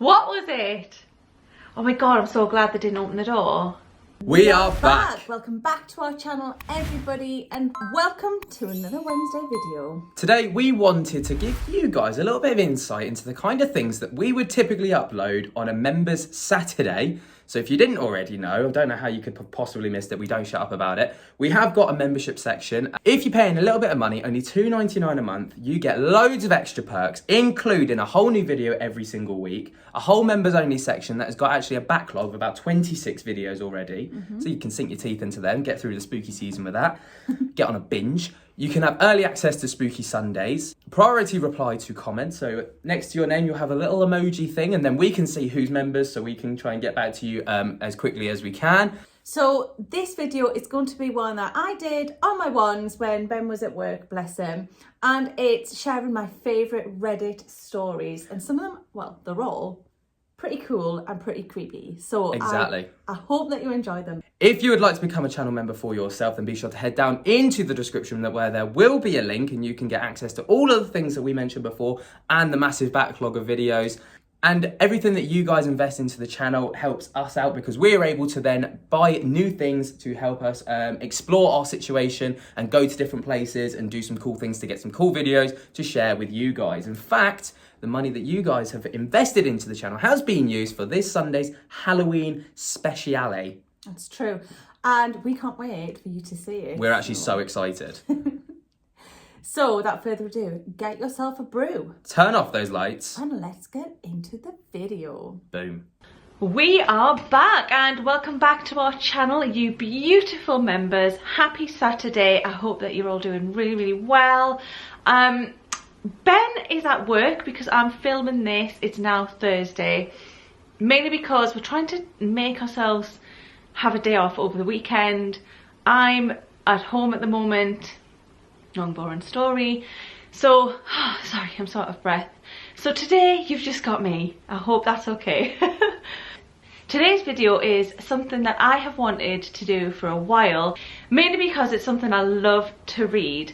What was it? Oh my god, I'm so glad they didn't open the door. We are back! Welcome back to our channel, everybody, and welcome to another Wednesday video. Today we wanted to give you guys a little bit of insight into the kind of things that we would typically upload on a members Saturday. So if you didn't already know, I don't know how you could possibly miss it, we don't shut up about it. We have got a membership section. If you're paying a little bit of money, only $2.99 a month, you get loads of extra perks, including a whole new video every single week, a whole members only section that has got actually a backlog of about 26 videos already. So you can sink your teeth into them, get through the spooky season with that, get on a binge. You can have early access to Spooky Sundays, priority reply to comments. So next to your name, you'll have a little emoji thing, and then we can see who's members, so we can try and get back to you as quickly as we can. So this video is going to be one that I did on my ones when Ben was at work, bless him. And it's sharing my favourite Reddit stories. And some of them, well, they're all pretty cool and pretty creepy. So exactly. I hope that you enjoy them. If you would like to become a channel member for yourself, then be sure to head down into the description where there will be a link and you can get access to all of the things that we mentioned before and the massive backlog of videos. And everything that you guys invest into the channel helps us out because we're able to then buy new things to help us explore our situation and go to different places and do some cool things to get some cool videos to share with you guys. In fact, the money that you guys have invested into the channel has been used for this Sunday's Halloween speciale. That's true. And we can't wait for you to see it. We're actually so excited. So without further ado, get yourself a brew. Turn off those lights. And let's get into the video. Boom. We are back and welcome back to our channel, you beautiful members. Happy Saturday. I hope that you're all doing really, really well. Ben is at work because I'm filming this. It's now Thursday. Mainly because we're trying to make ourselves have a day off over the weekend. I'm at home at the moment. Long boring story. So, sorry, I'm so out of breath. So today you've just got me. I hope that's okay. Today's video is something that I have wanted to do for a while, mainly because it's something I love to read.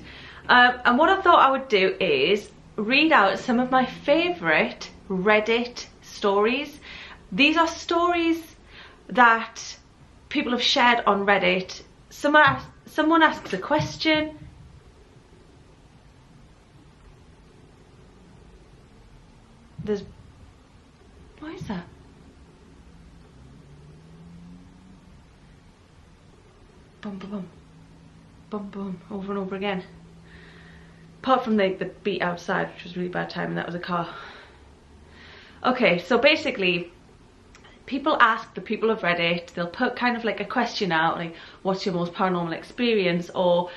And what I thought I would do is read out some of my favourite Reddit stories. These are stories that people have shared on Reddit. Someone asks a question. What is that? Bum bum bum. Bum bum. Over and over again. Apart from the beat outside, which was really bad timing, that was a car. Okay, so basically, people ask the people of Reddit, they'll put kind of like a question out, like, what's your most paranormal experience? Or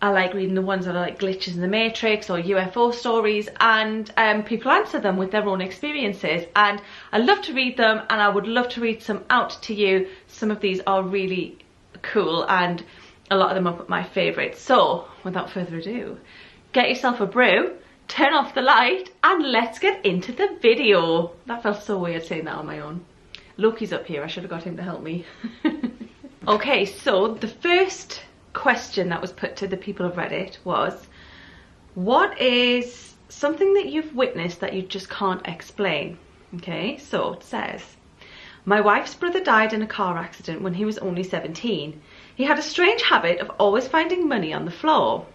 I like reading the ones that are like glitches in the Matrix or UFO stories, and people answer them with their own experiences, and I love to read them and I would love to read some out to you. Some of these are really cool and a lot of them are my favourites. So without further ado, get yourself a brew, turn off the light, and let's get into the video. That felt so weird saying that on my own. Loki's up here, I should have got him to help me. Okay, so the first question that was put to the people of Reddit was, what is something that you've witnessed that you just can't explain? Okay, so it says, my wife's brother died in a car accident when he was only 17. He had a strange habit of always finding money on the floor.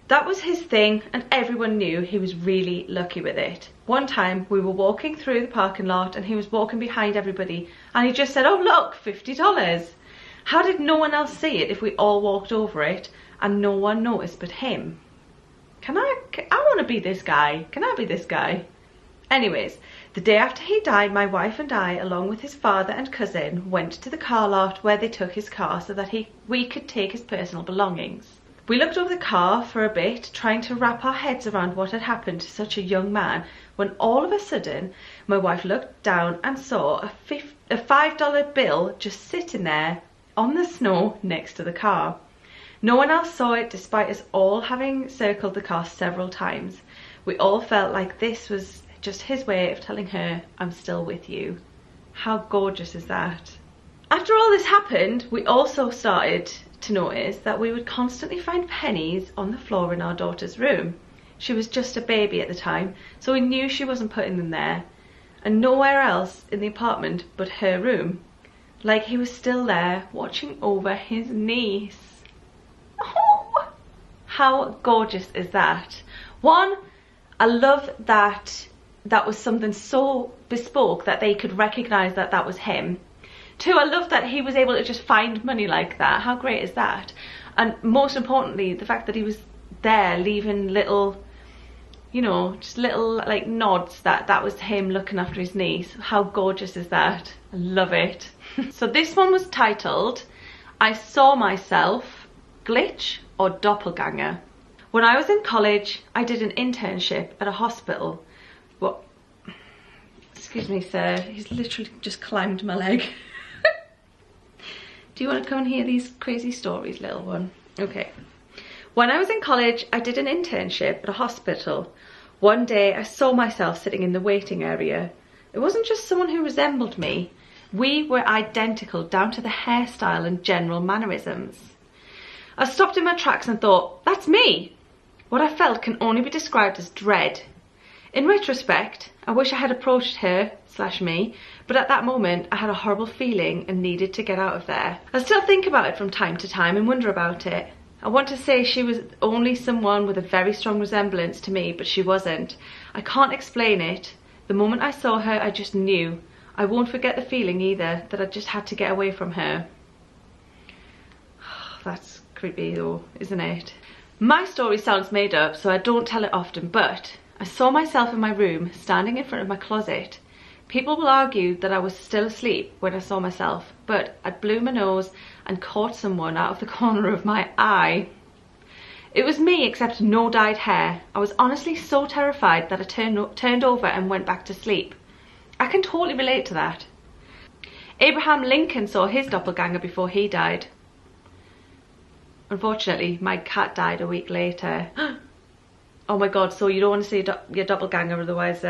That was his thing and everyone knew he was really lucky with it. One time we were walking through the parking lot and he was walking behind everybody and he just said, oh look, $50. How did no one else see it if we all walked over it and no one noticed but him? I want to be this guy. Can I be this guy? Anyways, the day after he died, my wife and I, along with his father and cousin, went to the car lot where they took his car so that we could take his personal belongings. We looked over the car for a bit, trying to wrap our heads around what had happened to such a young man, when all of a sudden, my wife looked down and saw a $5 bill just sitting there on the snow next to the car. No one else saw it despite us all having circled the car several times. We all felt like this was just his way of telling her, I'm still with you. How gorgeous is that? After all this happened, we also started to notice that we would constantly find pennies on the floor in our daughter's room. She was just a baby at the time, so we knew she wasn't putting them there. and nowhere else in the apartment but her room. Like he was still there watching over his niece. Oh, how gorgeous is that? One, I love that that was something so bespoke that they could recognise that that was him. Two, I love that he was able to just find money like that. How great is that? And most importantly, the fact that he was there leaving little, you know, just little like nods that that was him looking after his niece. How gorgeous is that? I love it. So this one was titled, I Saw Myself, Glitch or Doppelganger. When I was in college, I did an internship at a hospital. What? Excuse me, sir. He's literally just climbed my leg. Do you want to come and hear these crazy stories, little one? Okay. When I was in college, I did an internship at a hospital. One day, I saw myself sitting in the waiting area. It wasn't just someone who resembled me. We were identical down to the hairstyle and general mannerisms. I stopped in my tracks and thought, that's me. What I felt can only be described as dread. In retrospect, I wish I had approached her/me, but at that moment I had a horrible feeling and needed to get out of there. I still think about it from time to time and wonder about it. I want to say she was only someone with a very strong resemblance to me, but she wasn't. I can't explain it. The moment I saw her, I just knew. I won't forget the feeling either, that I just had to get away from her. That's creepy though, isn't it? My story sounds made up, so I don't tell it often, but I saw myself in my room, standing in front of my closet. People will argue that I was still asleep when I saw myself, but I blew my nose and caught someone out of the corner of my eye. It was me, except no dyed hair. I was honestly so terrified that I turned over and went back to sleep. I can totally relate to that. Abraham Lincoln saw his doppelganger before he died. Unfortunately, my cat died a week later. Oh my god, so you don't want to see your doppelganger, otherwise...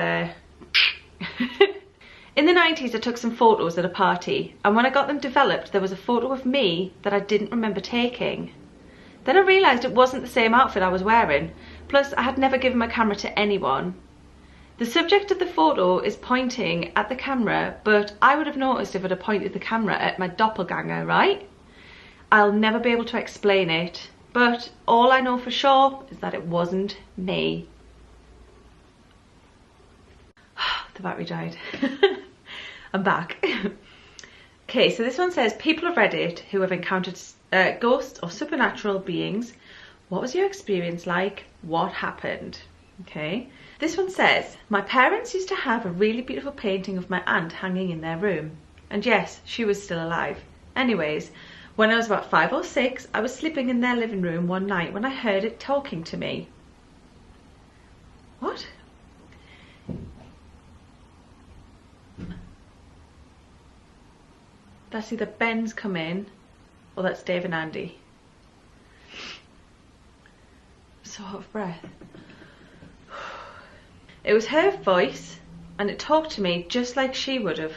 In the 90s, I took some photos at a party, and when I got them developed, there was a photo of me that I didn't remember taking. Then I realised it wasn't the same outfit I was wearing, plus I had never given my camera to anyone. The subject of the photo is pointing at the camera, but I would have noticed if I'd have pointed the camera at my doppelganger, right? I'll never be able to explain it, but all I know for sure is that it wasn't me. The battery died. I'm back. Okay, so this one says, people of Reddit who have encountered ghosts or supernatural beings, what was your experience like? What happened? Okay. This one says, my parents used to have a really beautiful painting of my aunt hanging in their room. And yes, she was still alive. Anyways, when I was about 5 or 6, I was sleeping in their living room one night when I heard it talking to me. What? That's either Ben's come in or that's Dave and Andy. So out of breath. It was her voice and it talked to me just like she would have.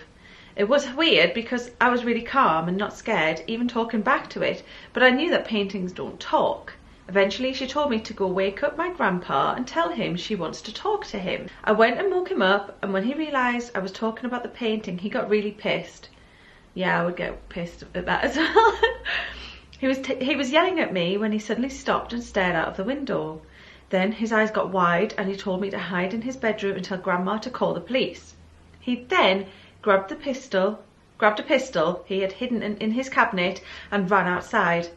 It was weird because I was really calm and not scared, even talking back to it, but I knew that paintings don't talk. Eventually she told me to go wake up my grandpa and tell him she wants to talk to him. I went and woke him up, and when he realised I was talking about the painting, he got really pissed. Yeah, I would get pissed at that as well. He was yelling at me when he suddenly stopped and stared out of the window. Then his eyes got wide and he told me to hide in his bedroom and tell Grandma to call the police. He then grabbed a pistol he had hidden in his cabinet and ran outside.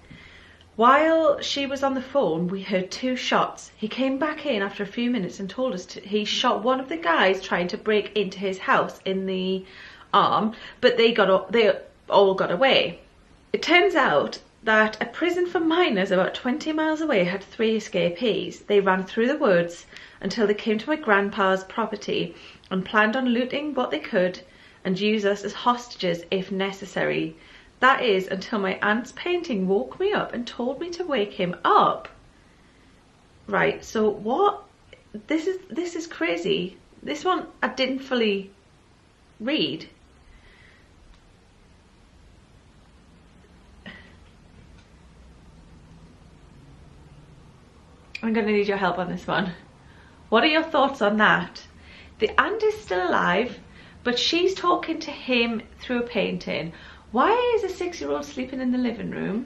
While she was on the phone, we heard 2 shots. He came back in after a few minutes and told us he shot one of the guys trying to break into his house in the arm, but they all got away. It turns out that a prison for minors about 20 miles away had 3 escapees. They ran through the woods until they came to my grandpa's property and planned on looting what they could and use us as hostages if necessary. That is until my aunt's painting woke me up and told me to wake him up. Right, so what? This is crazy. This one I didn't fully read. I'm going to need your help on this one. What are your thoughts on that? The aunt is still alive, but she's talking to him through a painting. Why is a 6-year-old sleeping in the living room?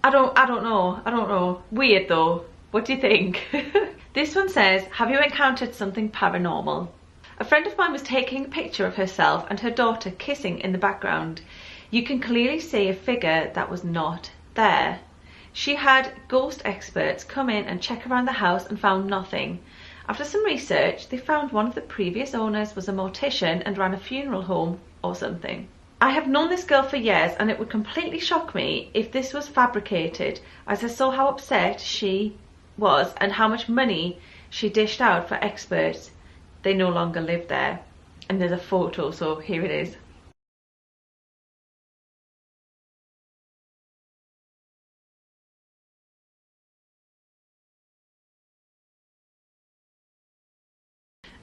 I don't know. Weird though. What do you think? This one says, have you encountered something paranormal? A friend of mine was taking a picture of herself and her daughter kissing in the background. You can clearly see a figure that was not there. She had ghost experts come in and check around the house and found nothing. After some research, they found one of the previous owners was a mortician and ran a funeral home or something. I have known this girl for years and it would completely shock me if this was fabricated, as I saw how upset she was and how much money she dished out for experts. They no longer live there. And there's a photo, so here it is.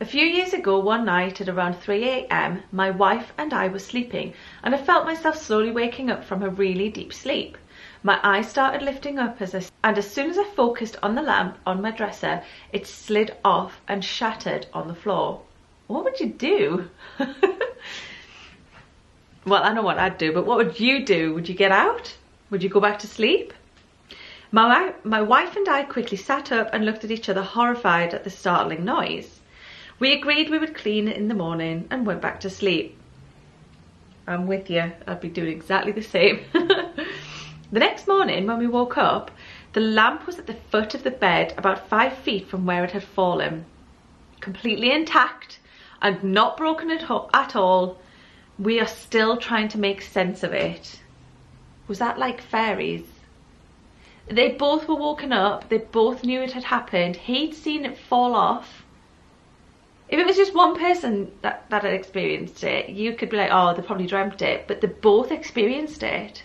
A few years ago, one night at around 3 a.m, my wife and I were sleeping and I felt myself slowly waking up from a really deep sleep. My eyes started lifting up and as soon as I focused on the lamp on my dresser, it slid off and shattered on the floor. What would you do? Well, I know what I'd do, but what would you do? Would you get out? Would you go back to sleep? My wife and I quickly sat up and looked at each other, horrified at the startling noise. We agreed we would clean in the morning and went back to sleep. I'm with you. I'd be doing exactly the same. The next morning when we woke up, the lamp was at the foot of the bed about 5 feet from where it had fallen. Completely intact and not broken at all. We are still trying to make sense of it. Was that like fairies? They both were woken up. They both knew it had happened. He'd seen it fall off. If it was just one person that had experienced it, you could be like, oh, they probably dreamt it. But they both experienced it.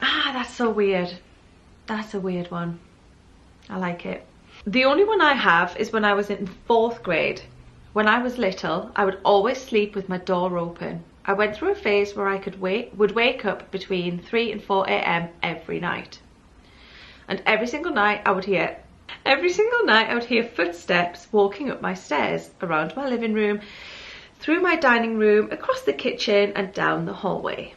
Ah, that's so weird. That's a weird one. I like it. The only one I have is when I was in 4th grade. When I was little, I would always sleep with my door open. I went through a phase where I would wake up between 3 and 4 a.m. every night. And every single night I would hear footsteps walking up my stairs, around my living room, through my dining room, across the kitchen and down the hallway.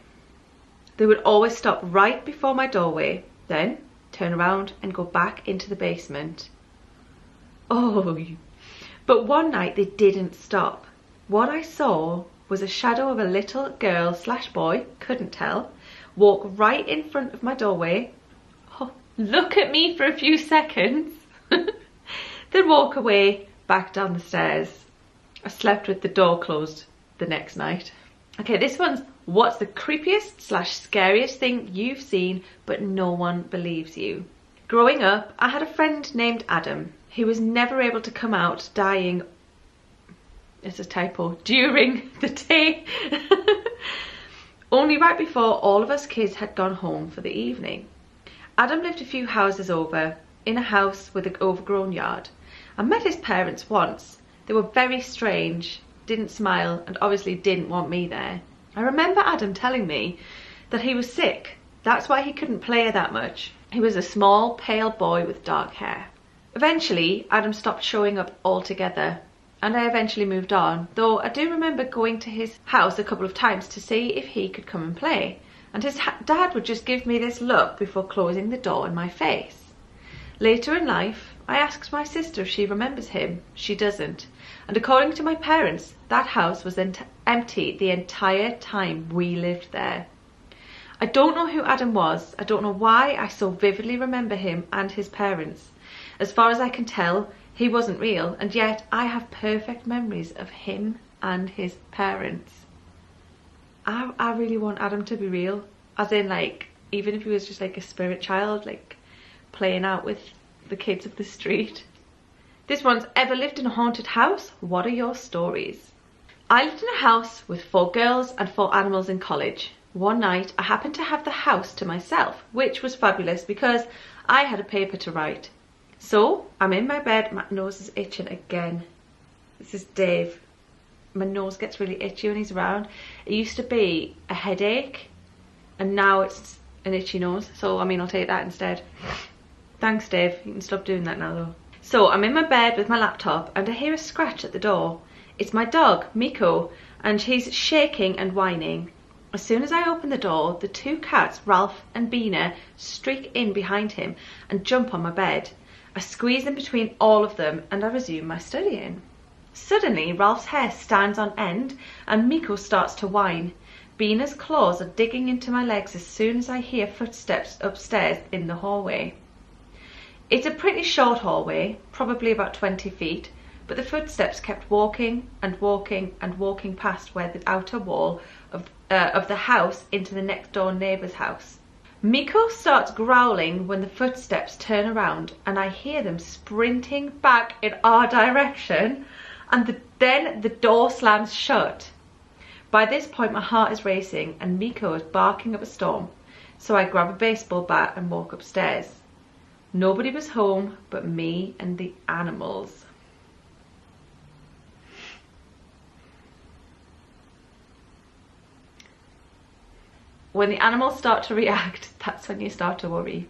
They would always stop right before my doorway, then turn around and go back into the basement. Oh, but one night they didn't stop. What I saw was a shadow of a little girl / boy, couldn't tell, walk right in front of my doorway, look at me for a few seconds, then walk away back down the stairs. I slept with the door closed the next night. Okay, this one's, what's the creepiest / scariest thing you've seen but no one believes you? Growing up, I had a friend named Adam. He was never able to come out, dying, it's a typo, during the day. Only right before all of us kids had gone home for the evening. Adam lived a few houses over, in a house with an overgrown yard. I met his parents once. They were very strange, didn't smile, and obviously didn't want me there. I remember Adam telling me that he was sick. That's why he couldn't play that much. He was a small, pale boy with dark hair. Eventually, Adam stopped showing up altogether, and I eventually moved on, though I do remember going to his house a couple of times to see if he could come and play, and his dad would just give me this look before closing the door in my face. Later in life, I asked my sister if she remembers him. She doesn't, and according to my parents, that house was empty the entire time we lived there. I don't know who Adam was. I don't know why I so vividly remember him and his parents. As far as I can tell, he wasn't real, and yet I have perfect memories of him and his parents. I really want Adam to be real, as in, like, even if he was just like a spirit child, like playing out with the kids of the street. This one's, ever lived in a haunted house? What are your stories? I lived in a house with 4 girls and 4 animals in college. One night I happened to have the house to myself, which was fabulous because I had a paper to write. So I'm in my bed, my nose is itching again. This is Dave. My nose gets really itchy when he's around. It used to be a headache and now it's an itchy nose. So I mean, I'll take that instead. Thanks, Dave. You can stop doing that now though. So I'm in my bed with my laptop and I hear a scratch at the door. It's my dog, Miko, and he's shaking and whining. As soon as I open the door, the two cats, Ralph and Beena, streak in behind him and jump on my bed. I squeeze in between all of them and I resume my studying. Suddenly, Ralph's hair stands on end and Miko starts to whine. Beena's claws are digging into my legs as soon as I hear footsteps upstairs in the hallway. It's a pretty short hallway, probably about 20 feet, but the footsteps kept walking and walking and walking past where the outer wall of the house into the next door neighbour's house. Miko starts growling when the footsteps turn around and I hear them sprinting back in our direction, and then the door slams shut. By this point my heart is racing and Miko is barking up a storm, so I grab a baseball bat and walk upstairs. Nobody was home but me and the animals. When the animals start to react, that's when you start to worry.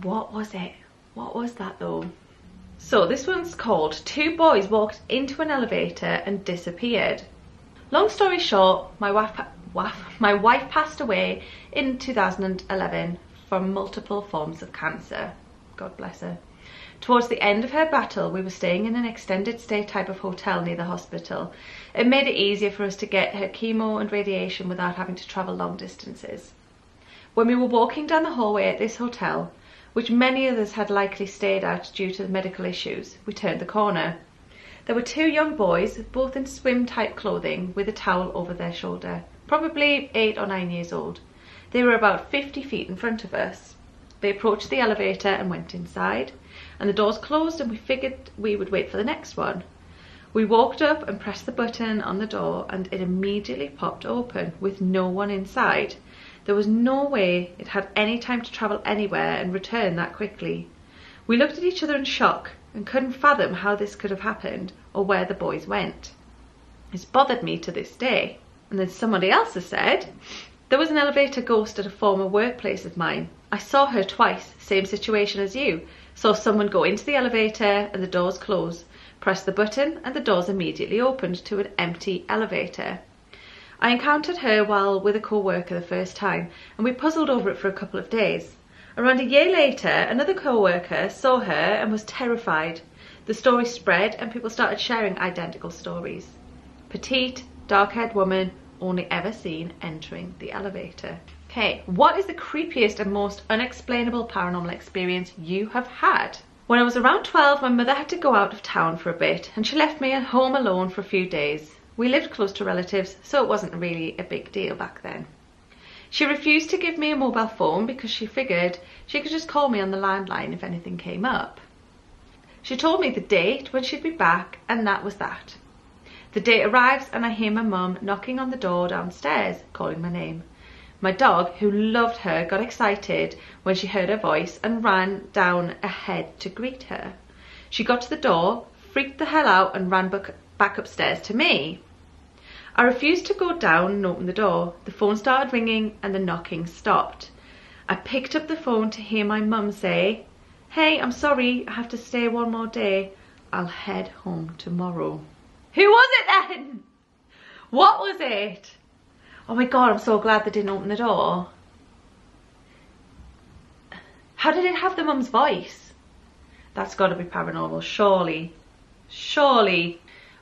What was it? What was that though? So this one's called Two Boys Walked into an Elevator and Disappeared. Long story short, my wife passed away in 2011 from multiple forms of cancer. God bless her. Towards the end of her battle, we were staying in an extended stay type of hotel near the hospital. It made it easier for us to get her chemo and radiation without having to travel long distances. When we were walking down the hallway at this hotel, which many others had likely stayed at due to the medical issues, we turned the corner. There were two young boys, both in swim-type clothing, with a towel over their shoulder, probably 8 or 9 years old. They were about 50 feet in front of us. They approached the elevator and went inside, and the doors closed and we figured we would wait for the next one. We walked up and pressed the button on the door and it immediately popped open with no one inside. There was no way it had any time to travel anywhere and return that quickly. We looked at each other in shock and couldn't fathom how this could have happened or where the boys went. It's bothered me to this day. And then somebody else has said, there was an elevator ghost at a former workplace of mine. I saw her twice, same situation as you. Saw someone go into the elevator and the doors close. Pressed the button and the doors immediately opened to an empty elevator. I encountered her while with a co-worker the first time and we puzzled over it for a couple of days. Around a year later, another co-worker saw her and was terrified. The story spread and people started sharing identical stories. Petite, dark-haired woman, only ever seen entering the elevator. Okay, what is the creepiest and most unexplainable paranormal experience you have had? When I was around 12, my mother had to go out of town for a bit and she left me at home alone for a few days. We lived close to relatives, so it wasn't really a big deal back then. She refused to give me a mobile phone because she figured she could just call me on the landline if anything came up. She told me the date when she'd be back and that was that. The date arrives and I hear my mum knocking on the door downstairs, calling my name. My dog, who loved her, got excited when she heard her voice and ran down ahead to greet her. She got to the door, freaked the hell out and ran back upstairs to me. I refused to go down and open the door. The phone started ringing and the knocking stopped. I picked up the phone to hear my mum say, "Hey, I'm sorry, I have to stay one more day. I'll head home tomorrow." Who was it then? What was it? Oh my god, I'm so glad they didn't open the door. How did it have the mum's voice? That's got to be paranormal, surely. Surely.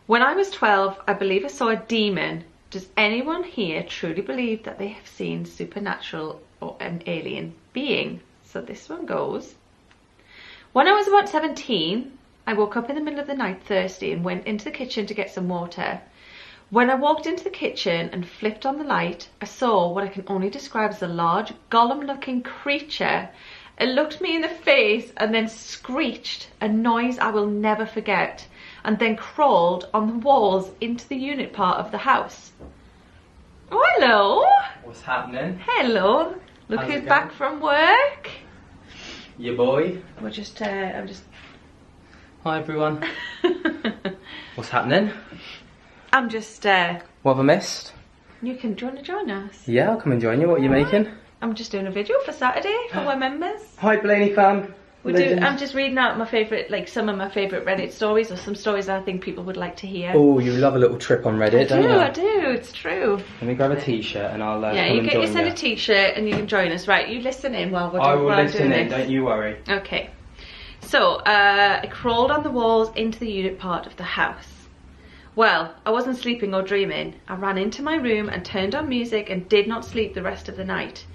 When I was 12, I believe I saw a demon. Does anyone here truly believe that they have seen supernatural or an alien being? So this one goes. When I was about 17, I woke up in the middle of the night thirsty and went into the kitchen to get some water. When I walked into the kitchen and flipped on the light, I saw what I can only describe as a large, golem-looking creature. It looked me in the face and then screeched, a noise I will never forget, and then crawled on the walls into the unit part of the house. Oh, hello. What's happening? Hello. Look who's back from work. Your boy. I'm just... Hi everyone. What's happening? I'm just... What have I missed? do you want to join us? Yeah, I'll come and join you. What are you making? I'm just doing a video for Saturday for my members. Hi Blaney fam. I'm just reading out my favourite, like some of my favourite Reddit stories, or some stories I think people would like to hear. Oh, you love a little trip on Reddit, don't you? I do, it's true. Let me grab a t-shirt and I'll yeah, come you and get join yourself you. a t-shirt and you can join us. Right, you listen in while we're I will while I'm listen doing in, this. don't you worry. Okay. So, I crawled on the walls into the unit part of the house. Well, I wasn't sleeping or dreaming. I ran into my room and turned on music and did not sleep the rest of the night.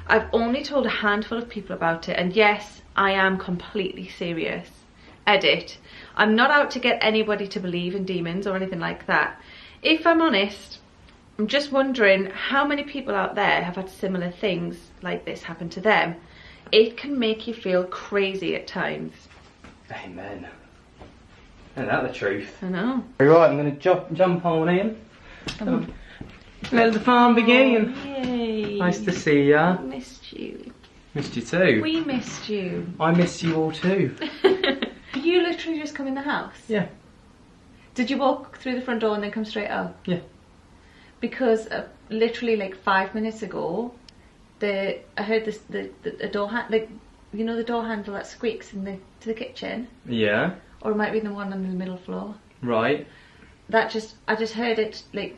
I've only told a handful of people about it, and yes, I am completely serious. Edit. I'm not out to get anybody to believe in demons or anything like that. If I'm honest, I'm just wondering how many people out there have had similar things like this happen to them. It can make you feel crazy at times. Amen. Isn't that the truth? I know. Right, I'm going to jump on in. Come on. Let the fun begin. Yay. Nice to see ya. Missed you. Missed you too. We missed you. I missed you all too. You literally just come in the house? Yeah. Did you walk through the front door and then come straight out? Yeah. Because literally like 5 minutes ago, I heard this the door like you know the door handle that squeaks to the kitchen, Yeah. or it might be the one on the middle floor. Right. I just heard it like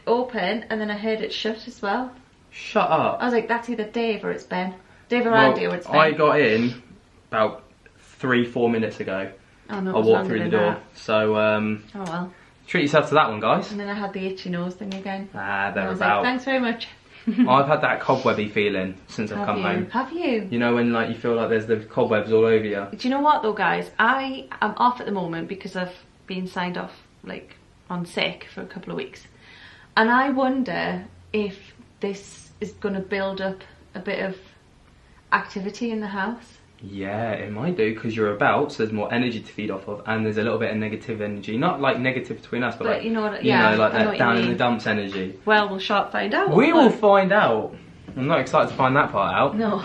open, and then I heard it shut as well. Shut up. I was like, that's either Dave or it's Ben. Dave or Andy or it's Ben. I got in about 3-4 minutes ago. Oh no, it I was walked longer through the than door. that. So Oh well. treat yourself to that one, guys. And then I had the itchy nose thing again. Ah, And they're I was about. like, thanks very much. I've had that cobwebby feeling since I've come home. Have you? You know when like you feel like there's the cobwebs all over you. Do you know what though, guys? I am off at the moment because I've been signed off like on sick for a couple of weeks, and I wonder if this is going to build up a bit of activity in the house. Yeah, it might do because you're about, so there's more energy to feed off of, and there's a little bit of negative energy. Not like negative between us, but like you know what? you Yeah, know, like I know that what down you in the mean. dumps energy. Well, we'll sharp find out. We will won't find out. I'm not excited to find that part out. No.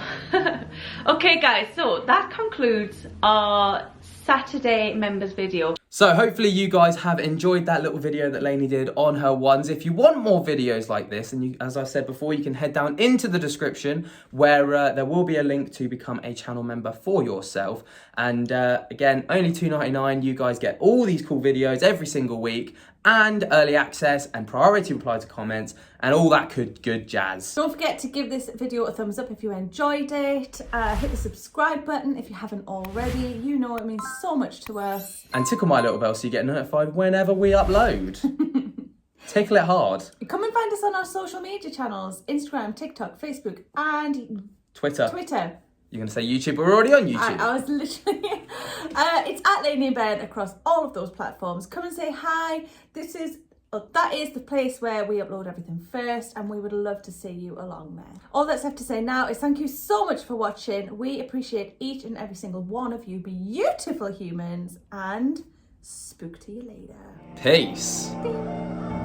Okay, guys. So that concludes our Saturday members video. So hopefully you guys have enjoyed that little video that Lainey did on her ones. If you want more videos like this, and you, as I said before, you can head down into the description where there will be a link to become a channel member for yourself. And again, only $2.99. You guys get all these cool videos every single week, and early access and priority reply to comments and all that good jazz. Don't forget to give this video a thumbs up if you enjoyed it. Hit the subscribe button if you haven't already. You know it means so much to us. And tickle my little bell so you get notified whenever we upload. Tickle it hard. Come and find us on our social media channels: Instagram, TikTok, Facebook, and Twitter. You're going to say YouTube? We're already on YouTube. I was literally... it's at Lainey and Ben across all of those platforms. Come and say hi. That is the place where we upload everything first, and we would love to see you along there. All that's left to say now is thank you so much for watching. We appreciate each and every single one of you beautiful humans, and spook to you later. Peace. Bye.